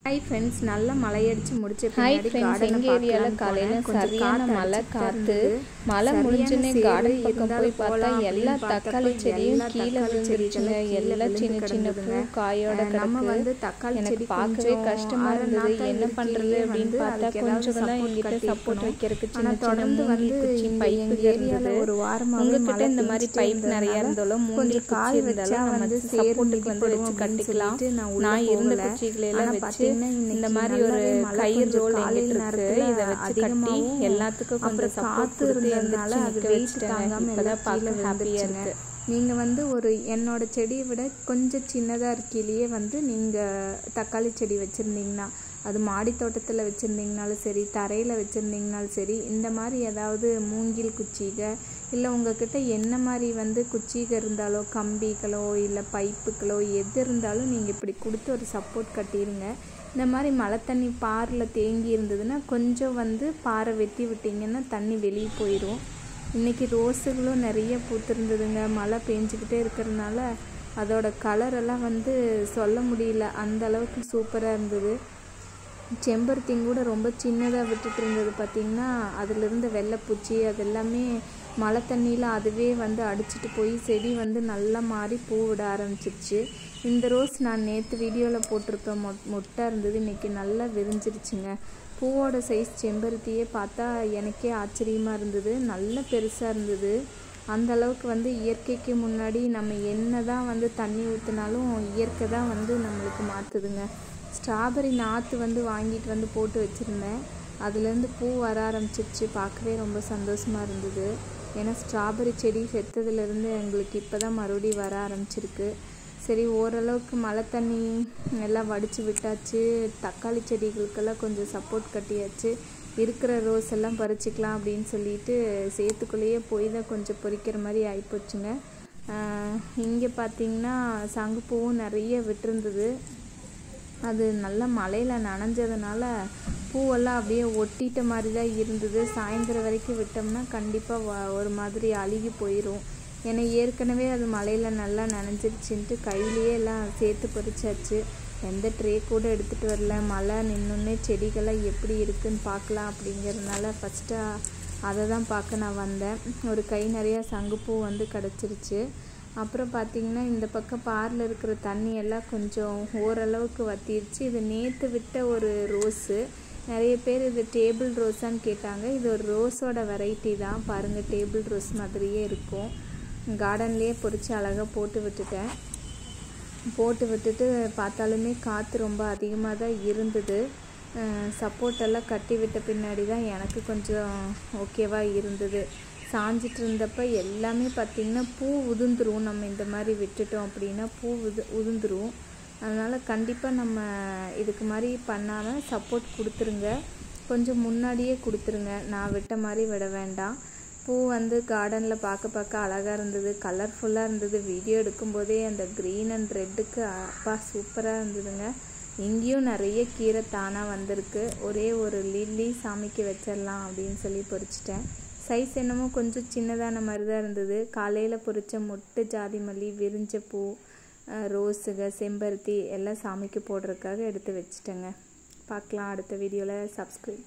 Hi friends, நல்ல மழையடிச்சு முடிச்ச hi friends, எங்கள் ஏரியாவில் காலையில் சரியான மழை காற்று. மழை முடிஞ்சுன்னு கார்டன் பக்கம் போய் பார்த்தா எல்லா தக்காளி செடியும் கீழே விழுந்துருச்சுங்க. எல்லாம் சின்ன சின்ன பூ காயோட கிடக்கு. எனக்கு பார்க்கவே கஷ்டமா இருந்தது. என்ன பண்ணுறது அப்படின்னு பார்த்தா கொஞ்சம் தான் எங்கிட்ட சப்போர்ட் வைக்கிறதுக்கு சின்ன சின்ன மூங்கில் குச்சி பைப்பு இருந்தது. ஒரு வாரமாக உங்ககிட்ட இந்த மாதிரி பைப் நிறையா இருந்தாலும் மூங்கில் குச்சி இருந்தாலும் நம்ம சப்போர்ட்டுக்கு வந்து வச்சு கட்டிக்கலாம். நான் இருந்த குச்சிகளெல்லாம் வச்சு இந்த மாதிரி ஒரு கயிறு ரோல் எங்கிட்ட இருக்கு. இதை வச்சு கட்டி எல்லாத்துக்கும் கொஞ்சம் சப்போர்ட் கொடுத்து எந்திரிச்சு நிற்க வச்சுட்டேன். இப்போதான் பார்க்க ஹாப்பியாக இருக்கு. நீங்கள் ஒரு என்னோட செடியை விட கொஞ்சம் சின்னதாக இருக்கையிலேயே நீங்கள் தக்காளி செடி வச்சுருந்தீங்கன்னா, அது மாடி தோட்டத்தில் வச்சுருந்தீங்கனாலும் சரி, தரையில் வச்சுருந்தீங்கனாலும் சரி, இந்த மாதிரி ஏதாவது மூங்கில் குச்சிக இல்லை உங்கள்கிட்ட என்ன மாதிரி குச்சிக இருந்தாலோ கம்பிகளோ இல்லை பைப்புகளோ எது இருந்தாலும் நீங்கள் இப்படி கொடுத்து ஒரு சப்போர்ட் கட்டிடுங்க. இந்த மாதிரி மழை தண்ணி பாரில் தேங்கி இருந்ததுன்னா கொஞ்சம் பாறை வெட்டி விட்டிங்கன்னா தண்ணி வெளியே போயிடும். இன்றைக்கி ரோஸுகளும் நிறைய பூத்திருந்ததுங்க. மழை பெஞ்சிக்கிட்டே இருக்கிறதுனால அதோட கலரெல்லாம் சொல்ல முடியல, அந்த அளவுக்கு சூப்பராக இருந்தது. செம்பருத்தியும் கூட ரொம்ப சின்னதாக விட்டுட்டு இருந்தது. பார்த்திங்கன்னா அதிலிருந்த வெள்ளைப்பூச்சி அதெல்லாமே மழை தண்ணியில் அதுவே அடிச்சிட்டு போய் செடி நல்லா மாறி பூ விட ஆரம்பிச்சிருச்சு. இந்த ரோஸ் நான் நேற்று வீடியோவில் போட்டிருப்பேன், மொட்டை இருந்தது. இன்றைக்கி நல்லா விரிஞ்சிருச்சுங்க. பூவோட சைஸ் செம்பருத்தியே பார்த்தா எனக்கே ஆச்சரியமாக இருந்தது. நல்ல பெருசாக இருந்தது. அந்த அளவுக்கு இயற்கைக்கு முன்னாடி நம்ம என்ன தான் தண்ணி ஊற்றினாலும் இயற்கை தான் நம்மளுக்கு மாற்றுதுங்க. ஸ்ட்ராபெரி நாற்று வாங்கிட்டு போட்டு வச்சுருந்தேன். அதுலேருந்து பூ வர ஆரம்பிச்சிருச்சு. பார்க்கவே ரொம்ப சந்தோஷமாக இருந்தது. ஏன்னா ஸ்ட்ராபெரி செடி செத்ததுலேருந்து எங்களுக்கு இப்போ தான் மறுபடியும் வர ஆரம்பிச்சிருக்கு. சரி, ஓரளவுக்கு மழை தண்ணி எல்லாம் வடித்து விட்டாச்சு. தக்காளி செடிகளுக்கெல்லாம் கொஞ்சம் சப்போர்ட் கட்டியாச்சு. இருக்கிற ரோஸ் எல்லாம் பறிச்சிக்கலாம் அப்படின்னு சொல்லிட்டு சேத்துக்குள்ளேயே போய் தான் கொஞ்சம் பொறிக்கிற மாதிரி ஆகிப்போச்சுங்க. இங்கே பார்த்திங்கன்னா சங்குப்பூவும் நிறைய விட்டுருந்தது. அது நல்லா மழையில் நனைஞ்சதுனால பூவெல்லாம் அப்படியே ஒட்டிட்ட மாதிரி தான் இருந்தது. சாயந்தரம் வரைக்கும் விட்டோம்னா கண்டிப்பாக ஒரு மாதிரி அழுகி போயிடும். ஏன்னா ஏற்கனவே அது மழையில் நல்லா நனைஞ்சிருச்சுன்ட்டு கையிலேயே எல்லாம் சேர்த்து பறிச்சாச்சு. எந்த ட்ரே கூட எடுத்துகிட்டு வரல. மழை நின்றுன்னே செடிகள்லாம் எப்படி இருக்குதுன்னு பார்க்கலாம் அப்படிங்கிறதுனால ஃபஸ்ட்டு அதை தான் பார்க்க நான் வந்தேன். ஒரு கை நிறையா சங்குப்பூ கிடச்சிருச்சு. அப்புறம் பார்த்திங்கன்னா இந்த பக்கம் பாரில் இருக்கிற தண்ணியெல்லாம் கொஞ்சம் ஓரளவுக்கு வற்றிருச்சு. இது நேற்று விட்ட ஒரு ரோஸு. நிறைய பேர் இது டேபிள் ரோஸான்னு கேட்டாங்க. இது ஒரு ரோஸோட வெரைட்டி தான். பாருங்கள், டேபிள் ரோஸ் மாதிரியே இருக்கும். கார்டன்லேயே பொறிச்சு அழகாக போட்டு விட்டுட்டு பார்த்தாலுமே காற்று ரொம்ப அதிகமாக தான் இருந்தது. சப்போர்ட்டெல்லாம் கட்டி விட்ட பின்னாடி தான் எனக்கு கொஞ்சம் ஓகேவாக இருந்தது. சாஞ்சிட்டு இருந்தப்போ எல்லாமே பார்த்திங்கன்னா பூ உதிர்ந்துரும். நம்ம இந்த மாதிரி விட்டுட்டோம் அப்படின்னா பூ உதிர்ந்துரும். அதனால் கண்டிப்பாக நம்ம இதுக்கு மாதிரி பண்ணாமல் சப்போர்ட் கொடுத்துருங்க. கொஞ்சம் முன்னாடியே கொடுத்துருங்க. நான் விட்ட மாதிரி விட வேண்டாம். பூ கார்டனில் பார்க்க அழகாக இருந்தது, கலர்ஃபுல்லாக இருந்தது. வீடியோ எடுக்கும்போதே அந்த க்ரீன் அண்ட் ரெட்டுக்கு அப்பா சூப்பராக இருந்ததுங்க. இங்கேயும் நிறைய கீரை தானாக வந்திருக்கு. ஒரே ஒரு லில்லி சாமிக்கு வச்சிடலாம் அப்படின்னு சொல்லி பொறிச்சிட்டேன். சைஸ் என்னமோ கொஞ்சம் சின்னதான மாதிரி தான் இருந்தது. காலையில் பொறிச்ச மொட்டு ஜாதி மல்லி, விரிஞ்ச பூ, ரோஸுக, செம்பருத்தி எல்லாம் சாமிக்கு போடுறதுக்காக எடுத்து வச்சுட்டேங்க. பார்க்கலாம் அடுத்த வீடியோவில். சப்ஸ்கிரைப்.